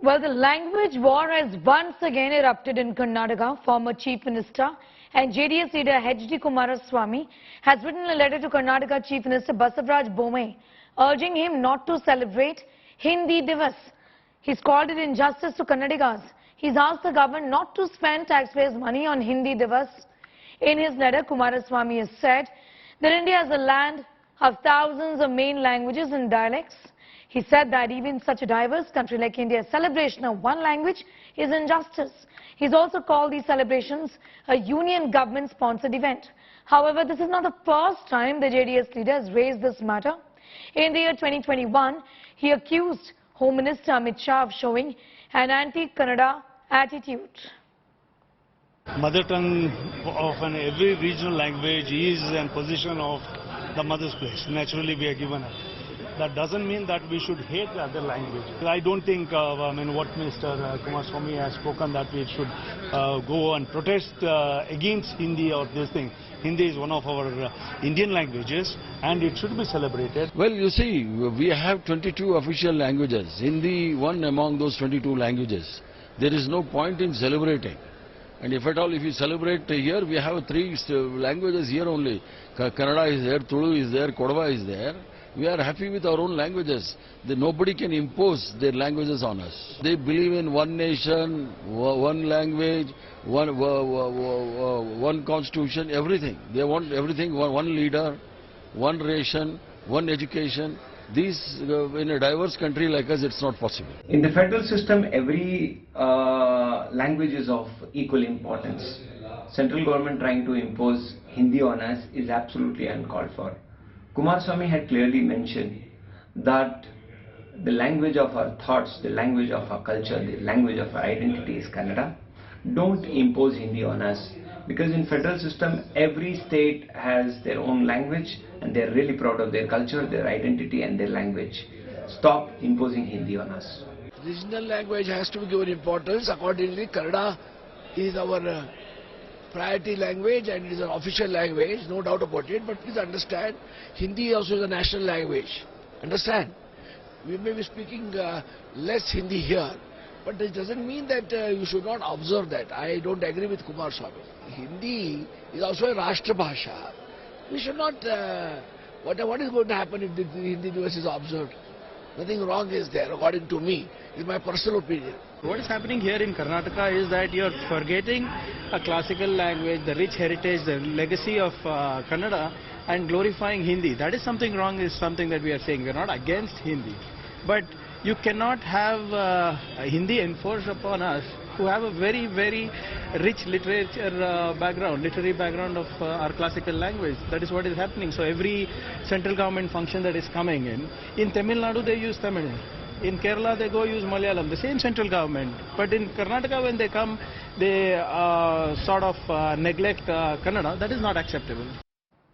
Well, the language war has once again erupted in Karnataka. Former Chief Minister and JDS leader D Kumaraswamy has written a letter to Karnataka Chief Minister Basavaraj Bommai, urging him not to celebrate Hindi Diwas. He's called it injustice to Kannadigas. He's asked the government not to spend taxpayers' money on Hindi Diwas. In his letter, Kumaraswamy has said that India is a land of thousands of main languages and dialects. He said that even such a diverse country like India's celebration of one language is injustice. He's also called these celebrations a union government-sponsored event. However, this is not the first time the JDS leader has raised this matter. In the year 2021, he accused Home Minister Amit Shah of showing an anti-Kannada attitude. Mother tongue of every regional language is in position of the mother's place. Naturally, we are given it. That doesn't mean that we should hate the other language. I don't think what Mr. Kumaraswamy has spoken that we should go and protest against Hindi or this thing. Hindi is one of our Indian languages and it should be celebrated. Well, you see, we have 22 official languages. Hindi, one among those 22 languages. There is no point in celebrating. And if at all, if you celebrate here, we have three languages here only. Kannada is there, Tulu is there, Kodava is there. We are happy with our own languages. Nobody can impose their languages on us. They believe in one nation, one language, one constitution, everything. They want everything, one leader, one ration, one education. These, in a diverse country like us, it's not possible. In the federal system, every language is of equal importance. Central government trying to impose Hindi on us is absolutely uncalled for. Kumaraswamy had clearly mentioned that the language of our thoughts, the language of our culture, the language of our identity is Kannada. Don't impose Hindi on us, because in federal system every state has their own language and they're really proud of their culture, their identity and their language. Stop imposing Hindi on us. Regional language has to be given importance. Accordingly, Kannada is our priority language and it is an official language, no doubt about it. But please understand, Hindi also is a national language. Understand? We may be speaking less Hindi here, but this doesn't mean that you should not observe that. I don't agree with Kumaraswamy. Hindi is also a Rashtra Bhasha. We should not, what is going to happen if the Hindi Diwas is observed? Nothing wrong is there, according to me. It's my personal opinion. What is happening here in Karnataka is that you are forgetting a classical language, the rich heritage, the legacy of Kannada, and glorifying Hindi. That is something wrong, is something that we are saying. We are not against Hindi. But you cannot have Hindi enforced upon us who have a very, very rich literature literary background of our classical language. That is what is happening. So every central government function that is coming in Tamil Nadu they use Tamil. In Kerala they go use Malayalam, the same central government. But in Karnataka when they come, they sort of neglect Kannada. That is not acceptable.